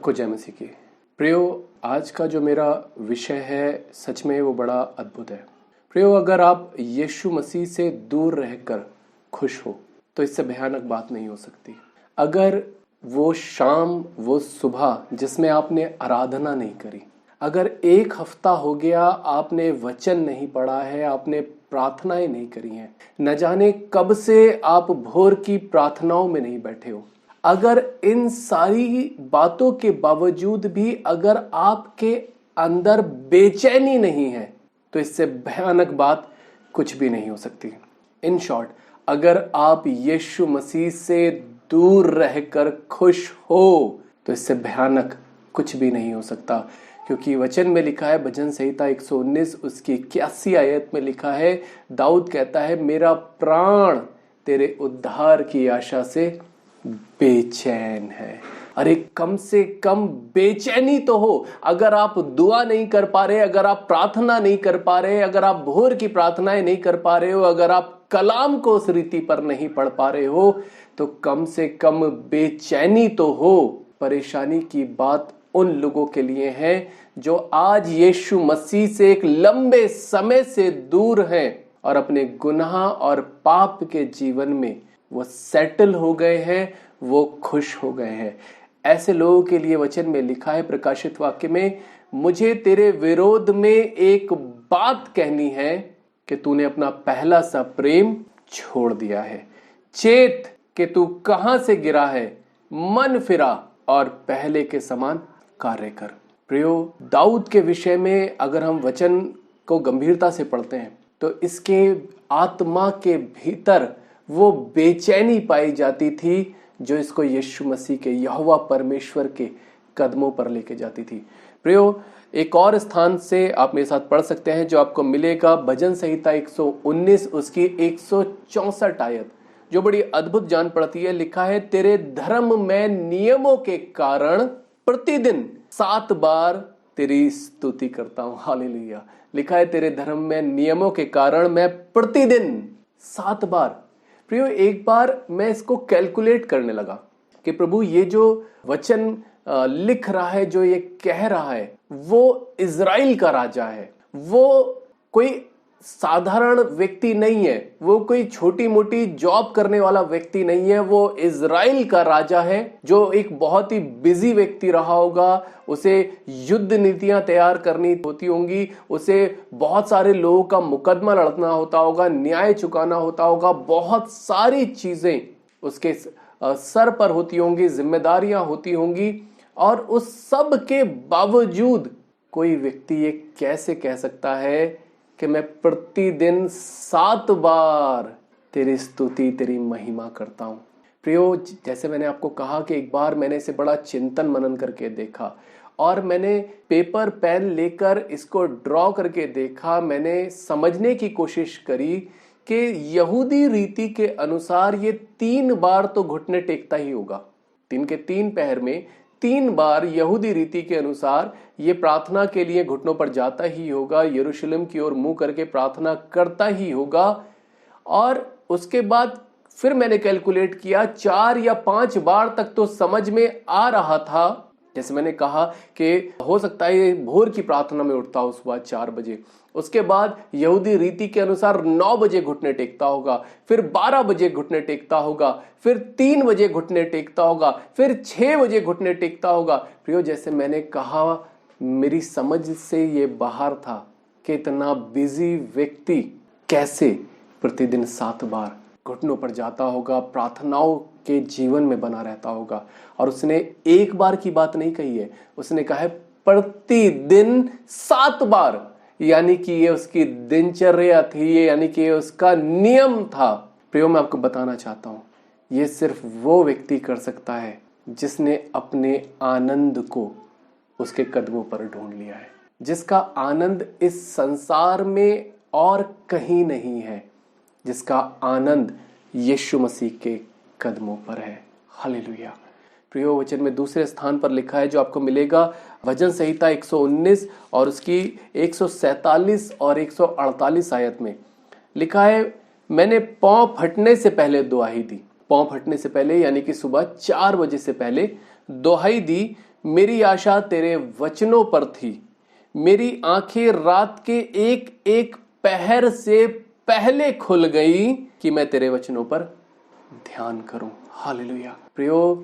सबको जय मसीह की। प्रियो, आज का जो मेरा विषय है सच में वो बड़ा अद्भुत है। प्रियो, अगर आप यीशु मसीह से दूर रहकर खुश हो तो इससे भयानक बात नहीं हो सकती। अगर वो शाम, वो सुबह जिसमें आपने आराधना नहीं करी, अगर एक हफ्ता हो गया आपने वचन नहीं पढ़ा है, आपने प्रार्थनाएं नहीं करी हैं, न जाने कब से आप भोर की प्रार्थनाओं में नहीं बैठे हो, अगर इन सारी बातों के बावजूद भी अगर आपके अंदर बेचैनी नहीं है तो इससे भयानक बात कुछ भी नहीं हो सकती। इन शॉर्ट, अगर आप यीशु मसीह से दूर रहकर खुश हो तो इससे भयानक कुछ भी नहीं हो सकता, क्योंकि वचन में लिखा है, भजन संहिता 119 उसकी 81 आयत में लिखा है, दाऊद कहता है, मेरा प्राण तेरे उद्धार की आशा से बेचैन है। अरे कम से कम बेचैनी तो हो। अगर आप दुआ नहीं कर पा रहे, अगर आप प्रार्थना नहीं कर पा रहे, अगर आप भोर की प्रार्थनाएं नहीं कर पा रहे हो, अगर आप कलाम को उस रीति पर नहीं पढ़ पा रहे हो, तो कम से कम बेचैनी तो हो। परेशानी की बात उन लोगों के लिए है जो आज यीशु मसीह से एक लंबे समय से दूर हैं और अपने गुनाह और पाप के जीवन में वो सेटल हो गए हैं, वो खुश हो गए हैं। ऐसे लोगों के लिए वचन में लिखा है, प्रकाशित वाक्य में, मुझे तेरे विरोध में एक बात कहनी है कि तूने अपना पहला सा प्रेम छोड़ दिया है। चेत कि तू कहां से गिरा है, मन फिरा और पहले के समान कार्य कर। प्रियो, दाऊद के विषय में अगर हम वचन को गंभीरता से पढ़ते हैं तो इसके आत्मा के भीतर वो बेचैनी पाई जाती थी जो इसको यीशु मसीह के यहोवा परमेश्वर के कदमों पर लेके जाती थी। प्रियो, एक और स्थान से आप मेरे साथ पढ़ सकते हैं जो आपको मिलेगा, भजन संहिता 119 उसकी 164 आयत, जो बड़ी अद्भुत जान पड़ती है। लिखा है, तेरे धर्म में नियमों के कारण प्रतिदिन 7 बार तेरी स्तुति करता हूं। हालेलुया। लिखा है, तेरे धर्म में नियमों के कारण मैं प्रतिदिन 7 बार। प्रियो, एक बार मैं इसको कैलकुलेट करने लगा कि प्रभु, ये जो वचन लिख रहा है, जो ये कह रहा है, वो इज़राइल का राजा है, वो कोई साधारण व्यक्ति नहीं है, वो कोई छोटी मोटी जॉब करने वाला व्यक्ति नहीं है, वो इज़राइल का राजा है जो एक बहुत ही बिजी व्यक्ति रहा होगा। उसे युद्ध नीतियां तैयार करनी होती होंगी, उसे बहुत सारे लोगों का मुकदमा लड़ना होता होगा, न्याय चुकाना होता होगा, बहुत सारी चीजें उसके सर पर होती होंगी, जिम्मेदारियां होती होंगी। और उस सब के बावजूद कोई व्यक्ति ये कैसे कह सकता है कि मैं प्रतिदिन 7 बार तेरी स्तुति, तेरी महिमा करता हूं। प्रियो, जैसे मैंने आपको कहा कि एक बार मैंने इसे बड़ा चिंतन मनन करके देखा और मैंने पेपर पेन लेकर इसको ड्रॉ करके देखा। मैंने समझने की कोशिश करी कि यहूदी रीति के अनुसार ये 3 बार तो घुटने टेकता ही होगा। 3 के 3 पहर में 3 बार यहूदी रीति के अनुसार ये प्रार्थना के लिए घुटनों पर जाता ही होगा, यरूशलेम की ओर मुंह करके प्रार्थना करता ही होगा। और उसके बाद फिर मैंने कैलकुलेट किया, 4 या 5 बार तक तो समझ में आ रहा था। जैसे मैंने कहा कि हो सकता है भोर की प्रार्थना में उठता हो सुबह 4 बजे, उसके बाद यहूदी रीति के अनुसार 9 बजे घुटने टेकता होगा, फिर 12 बजे घुटने टेकता होगा, फिर 3 बजे घुटने टेकता होगा, फिर 6 बजे घुटने टेकता होगा। प्रियो, जैसे मैंने कहा, मेरी समझ से ये बाहर था कि इतना बिजी व्यक्ति कैसे प्रतिदिन 7 बार घुटनों पर जाता होगा, प्रार्थनाओं के जीवन में बना रहता होगा। और उसने एक बार की बात नहीं कही है, उसने कहा है प्रतिदिन 7 बार, यानी कि ये उसकी दिनचर्या थी, ये यानी कि ये उसका नियम था। प्रियो, मैं आपको बताना चाहता हूं, ये सिर्फ वो व्यक्ति कर सकता है जिसने अपने आनंद को उसके कदमों पर ढूंढ लिया है, जिसका आनंद इस संसार में और कहीं नहीं है, जिसका आनंद यीशु मसीह के कदमों पर है। हालेलुया। प्रियो, वचन में दूसरे स्थान पर लिखा है जो आपको मिलेगा, भजन संहिता 119 और उसकी 147 और 148 आयत में लिखा है, मैंने पांव फटने से पहले दुहाई दी। पांव फटने से पहले यानी कि सुबह 4 बजे से पहले दुहाई दी, मेरी आशा तेरे वचनों पर थी। मेरी आंखें रात के एक एक पहर से पहले खुल गई कि मैं तेरे वचनों पर ध्यान करूं। हालेलुया। प्रियो,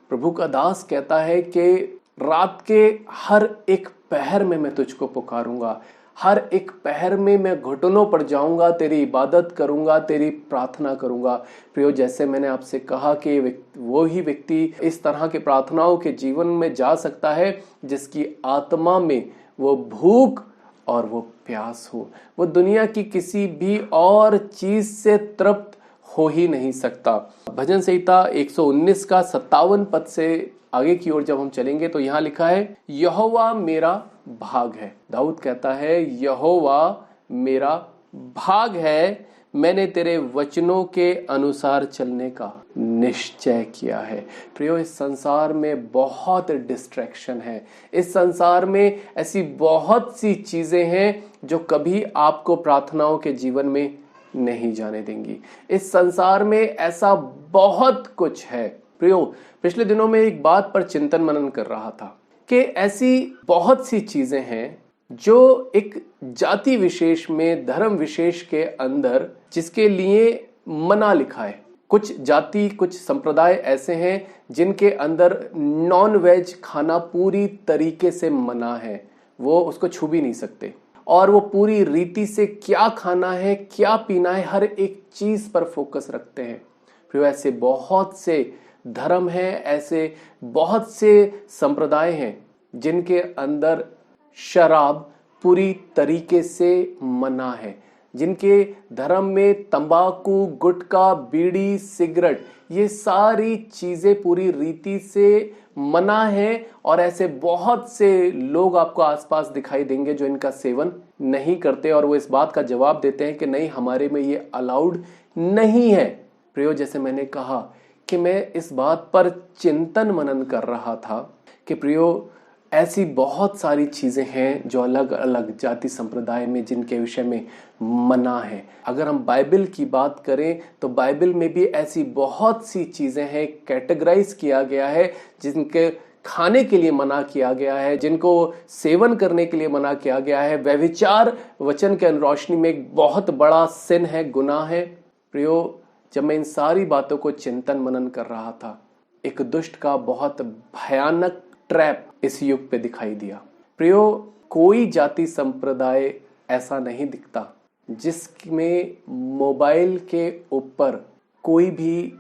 प्रभु का दास कहता है कि रात के हर एक पहर में मैं तुझको पुकारूंगा, हर एक पहर में मैं घुटनों पर जाऊंगा, तेरी इबादत करूंगा, तेरी प्रार्थना करूंगा। प्रियो, जैसे मैंने आपसे कहा कि वो ही व्यक्ति इस तरह के प्रार्थनाओं के जीवन में जा सकता है जिसकी आत्मा में वो भूख और वो प्यास हो। वो दुनिया की किसी भी और चीज से तृप्त हो ही नहीं सकता। भजन संहिता 119 का 57 पद से आगे की ओर जब हम चलेंगे तो यहां लिखा है, यहोवा मेरा भाग है। दाऊद कहता है, यहोवा मेरा भाग है, मैंने तेरे वचनों के अनुसार चलने का निश्चय किया है। प्रियो, इस संसार में बहुत डिस्ट्रैक्शन है। इस संसार में ऐसी बहुत सी चीजें हैं जो कभी आपको प्रार्थनाओं के जीवन में नहीं जाने देंगी। इस संसार में ऐसा बहुत कुछ है। प्रियो, पिछले दिनों में एक बात पर चिंतन मनन कर रहा था कि ऐसी बहुत सी चीजें हैं जो एक जाति विशेष में, धर्म विशेष के अंदर जिसके लिए मना लिखा है। कुछ जाति, कुछ संप्रदाय ऐसे हैं जिनके अंदर नॉन वेज खाना पूरी तरीके से मना है, वो उसको छू भी नहीं सकते, और वो पूरी रीति से क्या खाना है, क्या पीना है, हर एक चीज पर फोकस रखते हैं। फिर ऐसे बहुत से धर्म हैं, ऐसे बहुत से संप्रदाय हैं जिनके अंदर शराब पूरी तरीके से मना है, जिनके धर्म में तंबाकू, गुटखा, बीड़ी, सिगरेट, ये सारी चीजें पूरी रीति से मना है। और ऐसे बहुत से लोग आपको आसपास दिखाई देंगे जो इनका सेवन नहीं करते, और वो इस बात का जवाब देते हैं कि नहीं, हमारे में ये अलाउड नहीं है। प्रियो, जैसे मैंने कहा कि मैं इस बात पर चिंतन मनन कर रहा था कि प्रियो, ऐसी बहुत सारी चीजें हैं जो अलग अलग जाति संप्रदाय में जिनके विषय में मना है। अगर हम बाइबल की बात करें तो बाइबल में भी ऐसी बहुत सी चीजें हैं, कैटेगराइज किया गया है, जिनके खाने के लिए मना किया गया है, जिनको सेवन करने के लिए मना किया गया है। व्यभिचार वचन के रोशनी में एक बहुत बड़ा सिन है, गुनाह है। प्रियो, जब मैं इन सारी बातों को चिंतन मनन कर रहा था, एक दुष्ट का बहुत भयानक ट्रैप इस युग पे दिखाई दिया। प्रियो, कोई जाति संप्रदाय ऐसा नहीं दिखता जिसमें मोबाइल के ऊपर कोई भी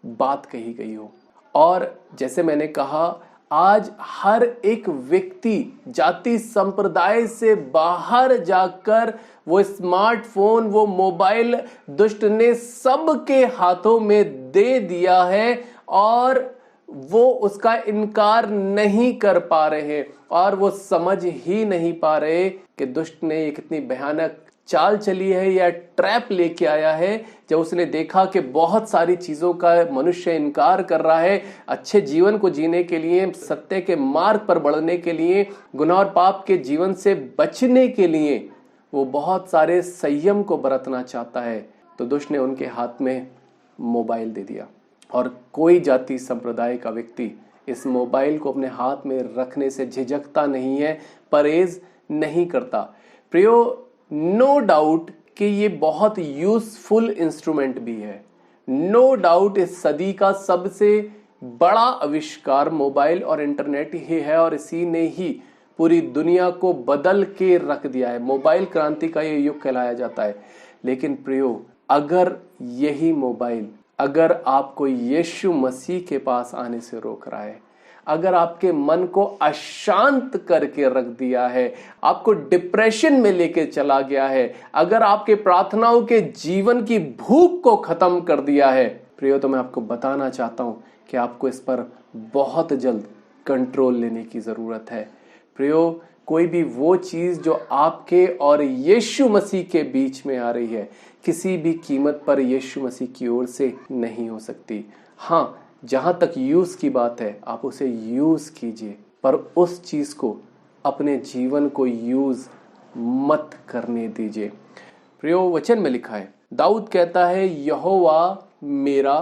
बात कही गई हो। और जैसे मैंने कहा, आज हर एक व्यक्ति जाति संप्रदाय से बाहर जाकर वो स्मार्टफोन, वो मोबाइल दुष्ट ने सबके हाथों में दे दिया है, और वो उसका इनकार नहीं कर पा रहे, और वो समझ ही नहीं पा रहे कि दुष्ट ने ये कितनी भयानक चाल चली है या ट्रैप लेके आया है। जब उसने देखा कि बहुत सारी चीजों का मनुष्य इनकार कर रहा है, अच्छे जीवन को जीने के लिए, सत्य के मार्ग पर बढ़ने के लिए, गुनाह और पाप के जीवन से बचने के लिए वो बहुत सारे संयम को बरतना चाहता है, तो दुष्ट ने उनके हाथ में मोबाइल दे दिया। और कोई जाति संप्रदाय का व्यक्ति इस मोबाइल को अपने हाथ में रखने से झिझकता नहीं है, परहेज नहीं करता। प्रियो, नो डाउट कि ये बहुत यूजफुल इंस्ट्रूमेंट भी है। नो डाउट इस सदी का सबसे बड़ा आविष्कार मोबाइल और इंटरनेट ही है, और इसी ने ही पूरी दुनिया को बदल के रख दिया है। मोबाइल क्रांति का ये युग कहलाया जाता है। लेकिन प्रियो, अगर यही मोबाइल अगर आपको यीशु मसीह के पास आने से रोक रहा है, अगर आपके मन को अशांत करके रख दिया है, आपको डिप्रेशन में लेके चला गया है, अगर आपके प्रार्थनाओं के जीवन की भूख को खत्म कर दिया है, प्रियो, तो मैं आपको बताना चाहता हूं कि आपको इस पर बहुत जल्द कंट्रोल लेने की जरूरत है। प्रियो, कोई भी वो चीज जो आपके और यीशु मसीह के बीच में आ रही है, किसी भी कीमत पर यीशु मसीह की ओर से नहीं हो सकती। हाँ, जहां तक यूज की बात है, आप उसे यूज कीजिए, पर उस चीज को, अपने जीवन को यूज मत करने दीजिए। प्रियो, वचन में लिखा है, दाऊद कहता है, यहोवा मेरा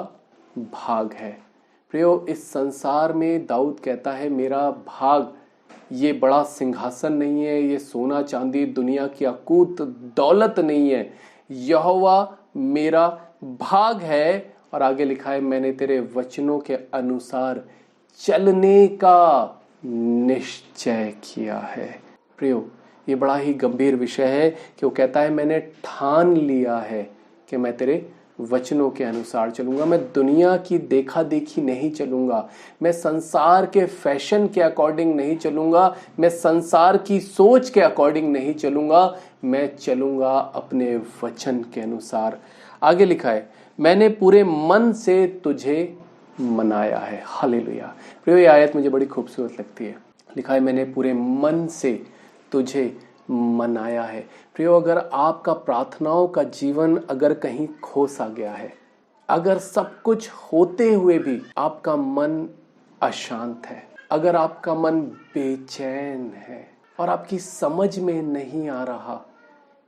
भाग है, प्रियो, इस संसार में दाऊद कहता है मेरा भाग ये बड़ा सिंहासन नहीं है, ये सोना चांदी दुनिया की अकूत दौलत नहीं है, यहोवा मेरा भाग है। और आगे लिखा है मैंने तेरे वचनों के अनुसार चलने का निश्चय किया है। प्रियो, ये बड़ा ही गंभीर विषय है कि वो कहता है मैंने ठान लिया है कि मैं तेरे वचनों के अनुसार चलूंगा, मैं दुनिया की देखा देखी नहीं चलूंगा, मैं संसार के फैशन के अकॉर्डिंग नहीं चलूंगा, मैं संसार की सोच के अकॉर्डिंग नहीं चलूंगा, मैं चलूंगा अपने वचन के अनुसार। आगे लिखा है मैंने पूरे मन से तुझे मनाया है। हालेलुया। प्रियो, ये आयत मुझे बड़ी खूबसूरत लगती है। लिखा है मैंने पूरे मन से तुझे मनाया है। प्रियो, अगर आपका प्रार्थनाओं का जीवन अगर कहीं खो सा गया है, अगर सब कुछ होते हुए भी आपका मन अशांत है, अगर आपका मन बेचैन है और आपकी समझ में नहीं आ रहा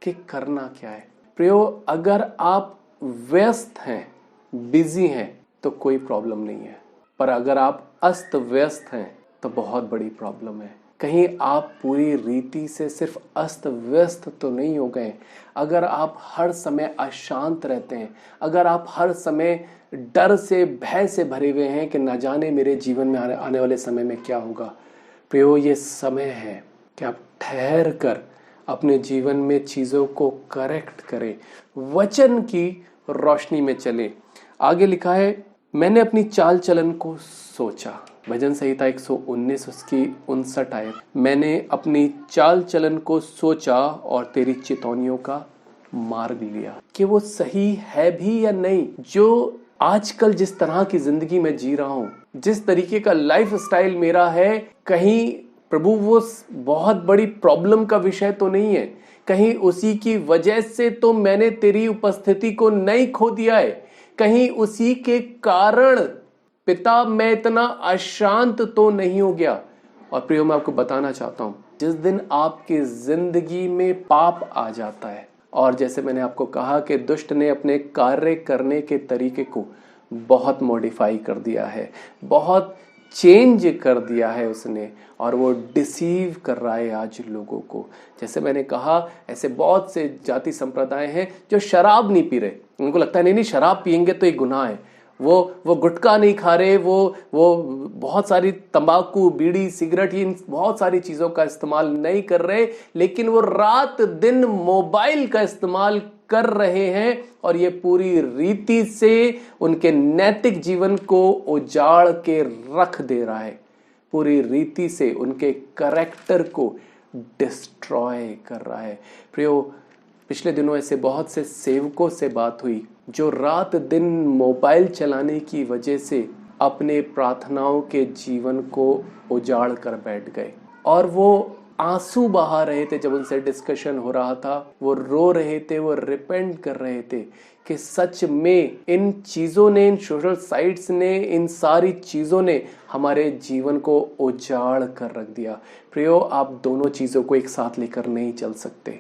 कि करना क्या है, प्रियो, अगर आप व्यस्त हैं, बिजी हैं, तो कोई प्रॉब्लम नहीं है, पर अगर आप अस्त व्यस्त हैं तो बहुत बड़ी प्रॉब्लम है। कहीं आप पूरी रीति से सिर्फ अस्त व्यस्त तो नहीं हो गए। अगर आप हर समय अशांत रहते हैं, अगर आप हर समय डर से भय से भरे हुए हैं कि न जाने मेरे जीवन में आने वाले समय में क्या होगा, प्रियो, ये समय है कि आप ठहर कर अपने जीवन में चीज़ों को करेक्ट करें, वचन की रोशनी में चलें। आगे लिखा है मैंने अपनी चाल चलन को सोचा। भजन संहिता 119 उसकी 59 आयत। मैंने अपनी चाल चलन को सोचा और तेरी चितौनियों का मार्ग लिया कि वो सही है भी या नहीं। जो आजकल जिस तरह की जिंदगी में जी रहा हूं, जिस तरीके का लाइफ स्टाइल मेरा है, कहीं प्रभु वो बहुत बड़ी प्रॉब्लम का विषय तो नहीं है, कहीं उसी की वजह से तो मैंने तेरी उपस्थिति को नहीं खो दिया है, कहीं उसी के कारण पिता मैं इतना अशांत तो नहीं हो गया। और प्रियो, मैं आपको बताना चाहता हूं, जिस दिन आपकी जिंदगी में पाप आ जाता है, और जैसे मैंने आपको कहा कि दुष्ट ने अपने कार्य करने के तरीके को बहुत मॉडिफाई कर दिया है, बहुत चेंज कर दिया है उसने, और वो डिसीव कर रहा है आज लोगों को। जैसे मैंने कहा, ऐसे बहुत से जाति संप्रदाय हैं जो शराब नहीं पी रहे, उनको लगता है नहीं शराब पियेंगे तो ये गुनाह है, वो गुटखा नहीं खा रहे, वो बहुत सारी तंबाकू, बीड़ी, सिगरेट, इन बहुत सारी चीजों का इस्तेमाल नहीं कर रहे, लेकिन वो रात दिन मोबाइल का इस्तेमाल कर रहे हैं, और ये पूरी रीति से उनके नैतिक जीवन को उजाड़ के रख दे रहा है, पूरी रीति से उनके कैरेक्टर को डिस्ट्रॉय कर रहा है। प्रियो, पिछले दिनों ऐसे बहुत से सेवकों से बात हुई जो रात दिन मोबाइल चलाने की वजह से अपने प्रार्थनाओं के जीवन को उजाड़ कर बैठ गए, और वो आंसू बहा रहे थे। जब उनसे डिस्कशन हो रहा था, वो रो रहे थे, वो रिपेंट कर रहे थे कि सच में इन चीज़ों ने, इन सोशल साइट्स ने, इन सारी चीज़ों ने हमारे जीवन को उजाड़ कर रख दिया। प्रियो, आप दोनों चीज़ों को एक साथ लेकर नहीं चल सकते,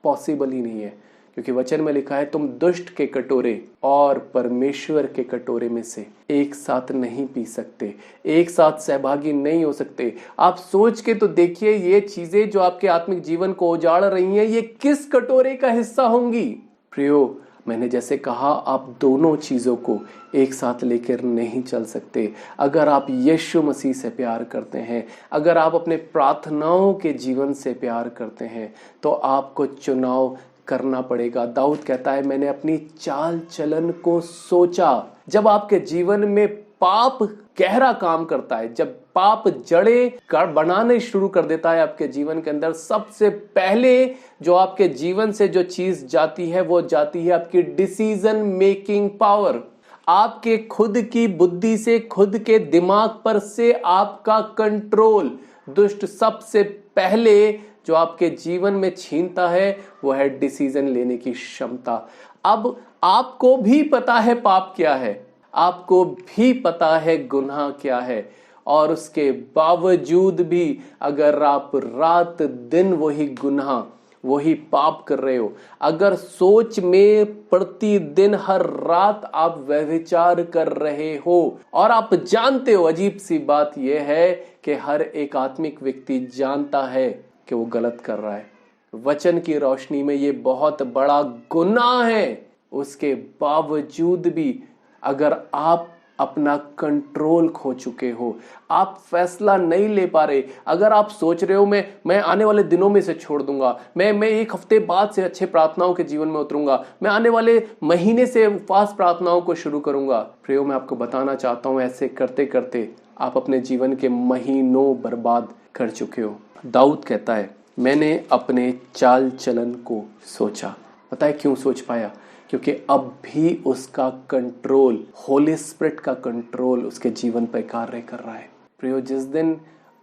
पॉसिबल ही नहीं है, क्योंकि वचन में लिखा है तुम दुष्ट के कटोरे और परमेश्वर के कटोरे में से एक साथ नहीं पी सकते, एक साथ सहभागी नहीं हो सकते। आप सोच के तो देखिए, ये चीजें जो आपके आत्मिक जीवन को उजाड़ रही हैं, ये किस कटोरे का हिस्सा होंगी। प्रियो, मैंने जैसे कहा, आप दोनों चीजों को एक साथ लेकर नहीं चल सकते। अगर आप यीशु मसीह से प्यार करते हैं, अगर आप अपने प्रार्थनाओं के जीवन से प्यार करते हैं, तो आपको चुनाव करना पड़ेगा। दाऊद कहता है मैंने अपनी चाल चलन को सोचा। जब आपके जीवन में पाप गहरा काम करता है, जब पाप जड़ें बनाने शुरू कर देता है आपके जीवन के अंदर, सबसे पहले जो आपके जीवन से जो चीज जाती है, वो जाती है आपकी डिसीजन मेकिंग पावर। आपके खुद की बुद्धि से, खुद के दिमाग पर से आपका कंट्रोल दुष्ट सबसे पहले जो आपके जीवन में छीनता है, वो है डिसीजन लेने की क्षमता। अब आपको भी पता है पाप क्या है, आपको भी पता है गुनाह क्या है, और उसके बावजूद भी अगर आप रात दिन वही गुनाह, वही पाप कर रहे हो। अगर सोच में प्रतिदिन हर रात आप व्यभिचार कर रहे हो और आप जानते हो, अजीब सी बात यह है कि हर एक आत्मिक व्यक्ति जानता है कि वो गलत कर रहा है, वचन की रोशनी में ये बहुत बड़ा गुनाह है, उसके बावजूद भी अगर आप अपना कंट्रोल खो चुके हो, आप फैसला नहीं ले पा रहे, अगर आप सोच रहे हो मैं आने वाले दिनों में से छोड़ दूंगा, मैं एक हफ्ते बाद से अच्छे प्रार्थनाओं के जीवन में उतरूंगा, मैं आने वाले महीने से उपवास प्रार्थनाओं को शुरू करूंगा, प्रियो मैं आपको बताना चाहता हूं ऐसे करते करते आप अपने जीवन के महीनों बर्बाद कर चुके हो। दाऊद कहता है मैंने अपने चाल चलन को सोचा। पता है क्यों सोच पाया? क्योंकि अब भी उसका कंट्रोल, होली स्पिरिट का कंट्रोल उसके जीवन पर कार्य कर रहा है। प्रियो, जिस दिन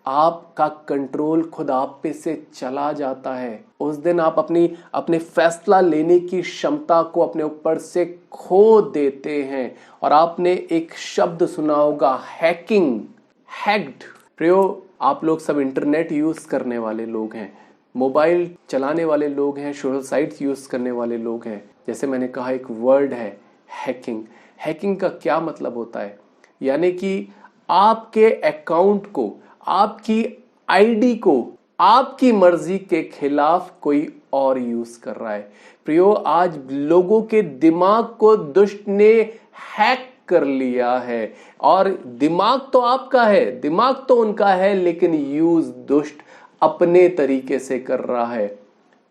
आपका कंट्रोल खुद आप पे से चला जाता है, उस दिन आप अपने फैसला लेने की क्षमता को अपने ऊपर से खो देते हैं। और आपने एक शब्द सुना होगा, हैकिंग, हैक्ड। प्रियो, आप लोग सब इंटरनेट यूज करने वाले लोग हैं, मोबाइल चलाने वाले लोग हैं, सोशल साइट्स यूज करने वाले लोग हैं। जैसे मैंने कहा, एक वर्ड है हैकिंग। हैकिंग का क्या मतलब होता है? यानी कि आपके अकाउंट को, आपकी आईडी को आपकी मर्जी के खिलाफ कोई और यूज कर रहा है। प्रियो, आज लोगों के दिमाग को दुष्ट ने हैक कर लिया है, और दिमाग तो आपका है, दिमाग तो उनका है, लेकिन यूज दुष्ट अपने तरीके से कर रहा है।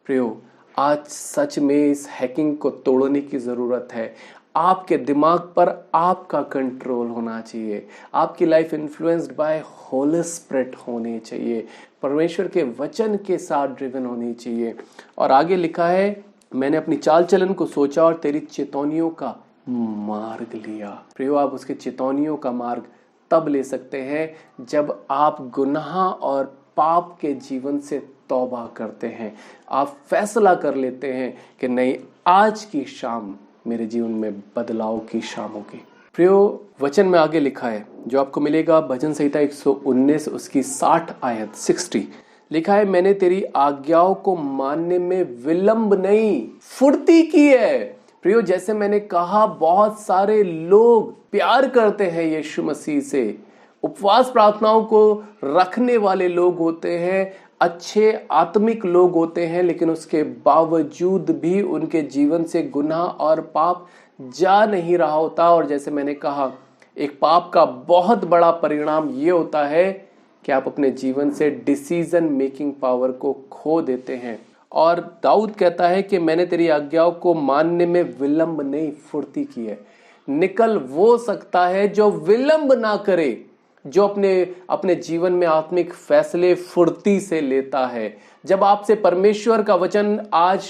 प्रियो, आज सच में इस हैकिंग को तोड़ने की जरूरत है। आपके दिमाग पर आपका कंट्रोल होना चाहिए। आपकी life influenced by Holi spirit होनी चाहिए, परमेश्वर के वचन के साथ ड्रिवन होनी चाहिए। और आगे लिखा है, मैंने अपनी चाल चलन को सोचा और तेरी चेतावनियों का मार्ग लिया। प्रियो, आप उसके चेतावनियों का मार्ग तब ले सकते हैं जब आप गुनाह और पाप के जीवन से तौबा करते हैं। आप फैसला कर लेते हैं कि नहीं, आज की शाम मेरे जीवन में बदलाव की शाम होगी। प्रियो, वचन में आगे लिखा है, जो आपको मिलेगा भजन संहिता 119 उसकी 60 आयत 60, लिखा है, मैंने तेरी आज्ञाओं को मानने में विलंब नहीं, फुर्ती की है। प्रियो, जैसे मैंने कहा, बहुत सारे लोग प्यार करते हैं यीशु मसीह से, उपवास प्रार्थनाओं को रखने वाले लोग होते हैं, अच्छे आत्मिक लोग होते हैं, लेकिन उसके बावजूद भी उनके जीवन से गुनाह और पाप जा नहीं रहा होता। और जैसे मैंने कहा, एक पाप का बहुत बड़ा परिणाम ये होता है कि आप अपने जीवन से डिसीजन मेकिंग पावर को खो देते हैं। और दाऊद कहता है कि मैंने तेरी आज्ञाओं को मानने में विलंब नहीं, फुर्ती की है। निकल वो सकता है जो विलंब ना करे, जो अपने जीवन में आत्मिक फैसले फुर्ती से लेता है। जब आपसे परमेश्वर का वचन आज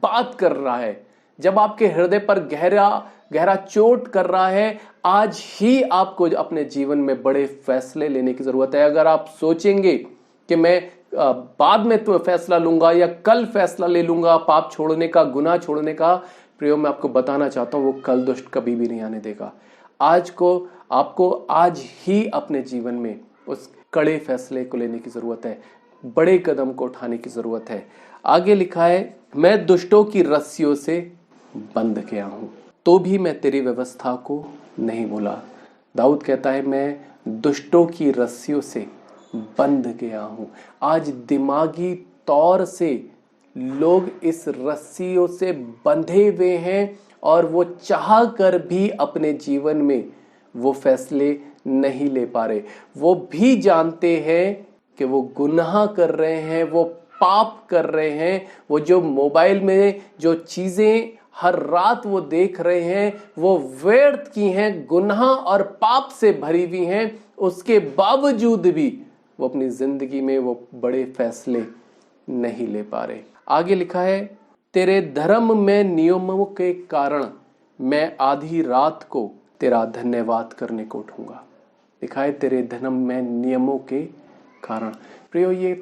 बात कर रहा है, जब आपके हृदय पर गहरा चोट कर रहा है, आज ही आपको अपने जीवन में बड़े फैसले लेने की जरूरत है। अगर आप सोचेंगे कि मैं बाद में तो फैसला लूंगा या कल फैसला ले लूंगा पाप छोड़ने का, गुनाह छोड़ने का, प्रियो मैं आपको बताना चाहता हूं, वो कल दुष्ट कभी भी नहीं आने देगा। आपको आज ही अपने जीवन में उस कड़े फैसले को लेने की जरूरत है, बड़े कदम को उठाने की जरूरत है। आगे लिखा है, मैं दुष्टों की रस्सियों से बंध गया हूं, तो भी मैं तेरी व्यवस्था को नहीं भूला। दाऊद कहता है, मैं दुष्टों की रस्सियों से बंध गया हूं। आज दिमागी तौर से लोग इस रस्सियों से बंधे हुए हैं और वो चाह कर भी अपने जीवन में वो फैसले नहीं ले पा रहे। वो भी जानते हैं कि वो गुनाह कर रहे हैं, वो पाप कर रहे हैं, वो जो मोबाइल में जो चीजें हर रात वो देख रहे हैं वो व्यर्थ की हैं, गुनाह और पाप से भरी हुई हैं। उसके बावजूद भी वो अपनी जिंदगी में वो बड़े फैसले नहीं ले पा रहे। आगे लिखा है, तेरे धर्म में नियमों के कारण मैं आधी रात को तेरा धन्यवाद करने को उठूंगा। लिखा है, तेरे धर्म में नियमों के कारण। प्रियो, ये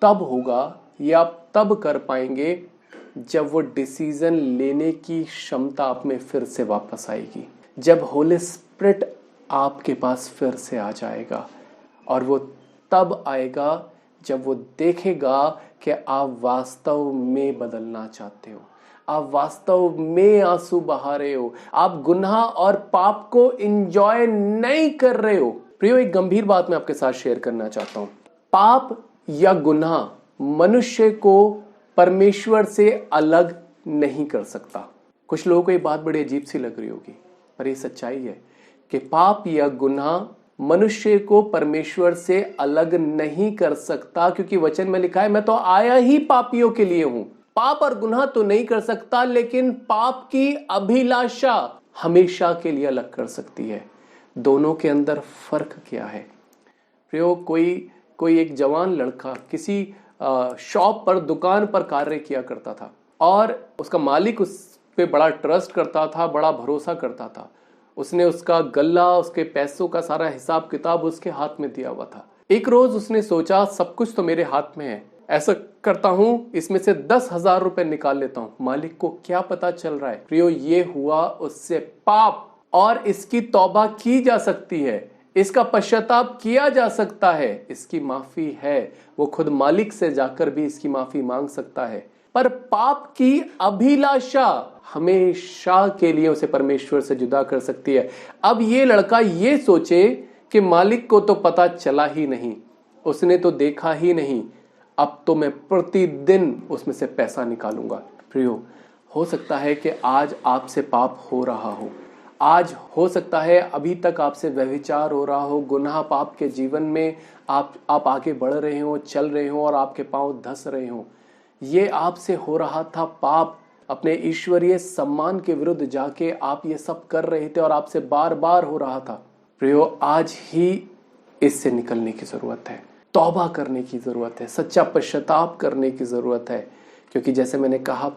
तब होगा, ये आप तब कर पाएंगे जब वो डिसीजन लेने की क्षमता आप में फिर से वापस आएगी, जब होली स्पिरिट आपके पास फिर से आ जाएगा। और वो तब आएगा जब वो देखेगा कि आप वास्तव में बदलना चाहते हो, आप वास्तव में आंसू बहा रहे हो, आप गुनाह और पाप को एंजॉय नहीं कर रहे हो। प्रियो, एक गंभीर बात मैं आपके साथ शेयर करना चाहता हूं। पाप या गुनाह मनुष्य को परमेश्वर से अलग नहीं कर सकता। कुछ लोगों को ये बात बड़ी अजीब सी लग रही होगी, पर ये सच्चाई है कि पाप या गुनाह मनुष्य को परमेश्वर से अलग नहीं कर सकता, क्योंकि वचन में लिखा है, मैं तो आया ही पापियों के लिए हूं। पाप और गुनाह तो नहीं कर सकता, लेकिन पाप की अभिलाषा हमेशा के लिए अलग कर सकती है। दोनों के अंदर फर्क क्या है? प्रयोग कोई एक जवान लड़का किसी शॉप पर, दुकान पर कार्य किया करता था और उसका मालिक उस पे बड़ा ट्रस्ट करता था, बड़ा भरोसा करता था। उसने उसका गल्ला, उसके पैसों का सारा हिसाब किताब उसके हाथ में दिया हुआ था। एक रोज उसने सोचा, सब कुछ तो मेरे हाथ में है, ऐसा करता हूं इसमें से 10,000 रुपए निकाल लेता हूं, मालिक को क्या पता चल रहा है। प्रियो, ये हुआ उससे पाप, और इसकी तौबा की जा सकती है, इसका पश्चाताप किया जा सकता है, इसकी माफी है। वो खुद मालिक से जाकर भी इसकी माफी मांग सकता है। पर पाप की अभिलाषा हमेशा के लिए उसे परमेश्वर से जुदा कर सकती है। अब ये लड़का ये सोचे कि मालिक को तो पता चला ही नहीं, उसने तो देखा ही नहीं, अब तो मैं प्रतिदिन उसमें से पैसा निकालूंगा। प्रियो, हो सकता है कि आज आपसे पाप हो रहा हो, आज हो सकता है अभी तक आपसे व्यभिचार हो रहा हो, गुनाह पाप के जीवन में आप आगे बढ़ रहे हो, चल रहे हो और आपके पांव धस रहे हो। ये आपसे हो रहा था पाप, अपने ईश्वरीय सम्मान के विरुद्ध जाके आप ये सब कर रहे थे और आपसे बार बार हो रहा था। प्रियो, आज ही इससे निकलने की जरूरत है, तौबा करने की जरूरत है, सच्चा पश्चाताप करने की जरूरत है। क्योंकि जैसे मैंने कहा,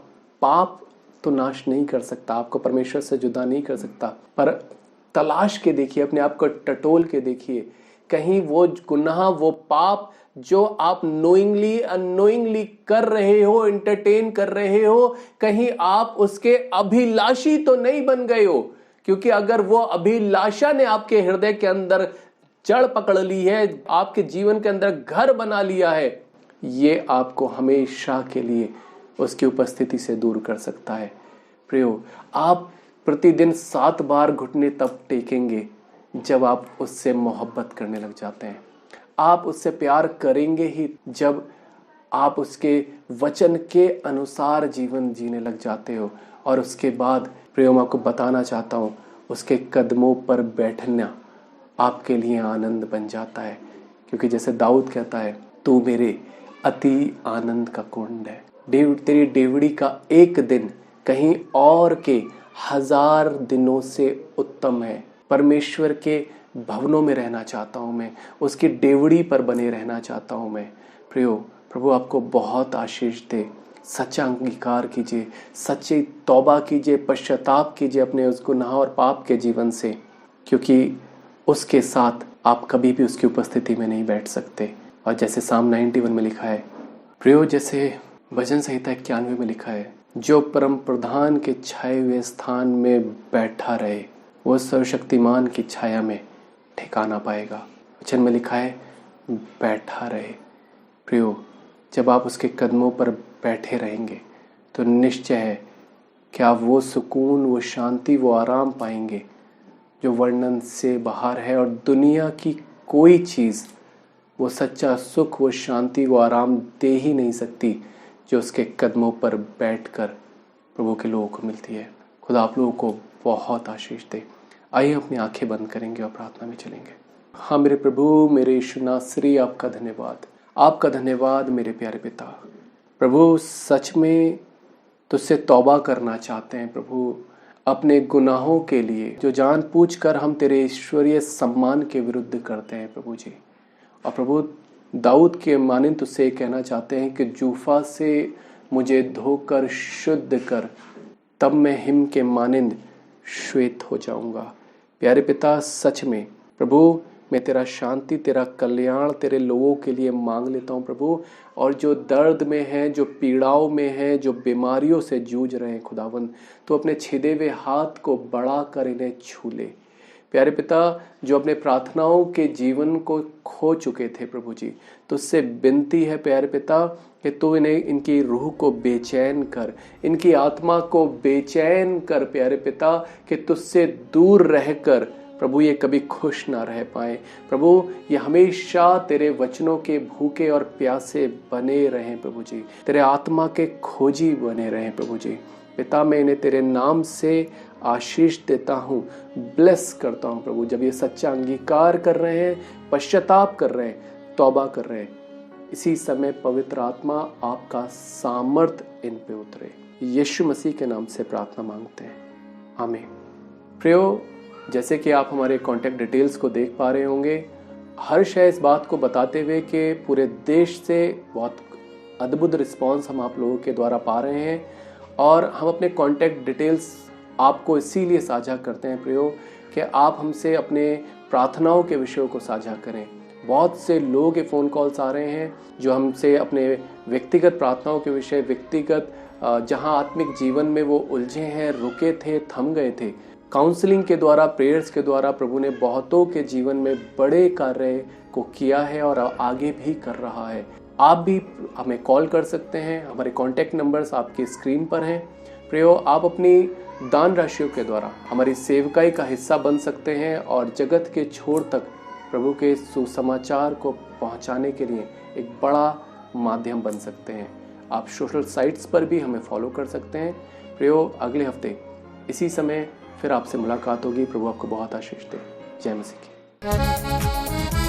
पाप तो नाश नहीं कर सकता, आपको परमेश्वर से जुदा नहीं कर सकता, पर तलाश के देखिए, अपने आप को टटोल के देखिए, कहीं वो गुनाह, वो पाप जो आप नोइंगली अननोइंगली कर रहे हो, एंटरटेन कर रहे हो, कहीं आप उसके अभिलाषी तो नहीं बन गए हो। क्योंकि अगर वो अभिलाषा ने आपके हृदय के अंदर जड़ पकड़ ली है, आपके जीवन के अंदर घर बना लिया है, ये आपको हमेशा के लिए उसकी उपस्थिति से दूर कर सकता है। प्रियो, आप प्रतिदिन 7 बार घुटने तब टेकेंगे जब आप उससे मोहब्बत करने लग जाते हैं। आप उससे प्यार करेंगे ही जब आप उसके वचन के अनुसार जीवन जीने लग जाते हो। और उसके बाद प्रियो, मैं आपको बताना चाहता हूँ, उसके कदमों पर बैठना आपके लिए आनंद बन जाता है। क्योंकि जैसे दाऊद कहता है, तू मेरे अति आनंद का कुंड है। तेरी डेवड़ी का एक दिन कहीं और के 1000 दिनों से उत्तम है। परमेश्वर के भवनों में रहना चाहता हूं मैं, उसकी डेवड़ी पर बने रहना चाहता हूं मैं। प्रियो, प्रभु आपको बहुत आशीष दे। सच्चा अंगीकार कीजिए, सच्ची तौबा कीजिए, पश्चाताप कीजिए अपने उस गुनाह और पाप के जीवन से, क्योंकि उसके साथ आप कभी भी उसकी उपस्थिति में नहीं बैठ सकते। और जैसे साम 91 में लिखा है, प्रियो, जैसे भजन संहिता 91 में लिखा है, जो परम प्रधान के छाए हुए स्थान में बैठा रहे, वो सर्वशक्तिमान की छाया में ठिकाना पाएगा। वचन में लिखा है, बैठा रहे। प्रियो, जब आप उसके कदमों पर बैठे रहेंगे तो निश्चय है कि आप वो सुकून, वो शांति, वो आराम पाएंगे जो वर्णन से बाहर है। और दुनिया की कोई चीज़ वो सच्चा सुख, वो शांति, वो आराम दे ही नहीं सकती जो उसके कदमों पर बैठकर प्रभु के लोगों को मिलती है। खुदा आप लोगों को बहुत आशीष दे। आइए अपनी आंखें बंद करेंगे और प्रार्थना में चलेंगे। हाँ मेरे प्रभु, मेरे यीशु नासरी, आपका धन्यवाद, आपका धन्यवाद मेरे प्यारे पिता। प्रभु, सच में तुझसे तौबा करना चाहते हैं प्रभु, अपने गुनाहों के लिए जो जानबूझकर हम तेरे ईश्वरीय सम्मान के विरुद्ध करते हैं प्रभु जी। और प्रभु, दाऊद के मानिंद तुझसे कहना चाहते हैं कि जूफा से मुझे धोकर शुद्ध कर, तब मैं हिम के मानिंद श्वेत हो जाऊंगा। प्यारे पिता, सच में प्रभु, मैं तेरा शांति, तेरा कल्याण तेरे लोगों के लिए मांग लेता हूँ प्रभु। और जो दर्द में है, जो पीड़ाओं में है, जो बीमारियों से जूझ रहे हैं खुदावन, तो अपने छिदे हुए हाथ को बढ़ा कर इन्हें छू ले। प्यारे पिता, जो अपने प्रार्थनाओं के जीवन को खो चुके थे प्रभु जी, तो उससे विनती है प्यारे पिता कि तू इन्हें, इनकी रूह को बेचैन कर, इनकी आत्मा को बेचैन कर प्यारे पिता, कि तुझसे दूर रहकर प्रभु ये कभी खुश ना रह पाए। प्रभु ये हमेशा तेरे वचनों के भूखे और प्यासे बने रहें प्रभु जी, तेरे आत्मा के खोजी बने रहें प्रभु जी। पिता, मैं इन्हें तेरे नाम से आशीष देता हूँ, ब्लेस करता हूँ प्रभु। जब ये सच्चा अंगीकार कर रहे हैं, पश्चाताप कर रहे हैं, तौबा कर रहे हैं, इसी समय पवित्र आत्मा आपका सामर्थ इन पे उतरे। यीशु मसीह के नाम से प्रार्थना मांगते हैं, आमीन। प्रियो, जैसे कि आप हमारे कॉन्टैक्ट डिटेल्स को देख पा रहे होंगे, हर्ष है इस बात को बताते हुए कि पूरे देश से बहुत अद्भुत रिस्पांस हम आप लोगों के द्वारा पा रहे हैं, और हम अपने कॉन्टैक्ट डिटेल्स आपको इसीलिए साझा करते हैं प्रियो कि आप हमसे अपने प्रार्थनाओं के विषयों को साझा करें। बहुत से लोगों के फ़ोन कॉल्स आ रहे हैं जो हमसे अपने व्यक्तिगत प्रार्थनाओं के विषय, व्यक्तिगत जहां आत्मिक जीवन में वो उलझे हैं, रुके थे, थम गए थे, काउंसलिंग के द्वारा, प्रेयर्स के द्वारा प्रभु ने बहुतों के जीवन में बड़े कार्य को किया है और आगे भी कर रहा है। आप भी हमें कॉल कर सकते हैं, हमारे कॉन्टैक्ट नंबर्स आपकी स्क्रीन पर हैं। प्रियो, आप अपनी दान राशियों के द्वारा हमारी सेवकाई का हिस्सा बन सकते हैं और जगत के छोर तक प्रभु के सुसमाचार को पहुंचाने के लिए एक बड़ा माध्यम बन सकते हैं। आप सोशल साइट्स पर भी हमें फॉलो कर सकते हैं। प्रियो, अगले हफ्ते इसी समय फिर आपसे मुलाकात होगी। प्रभु आपको बहुत आशीष दे। जय मसीह की।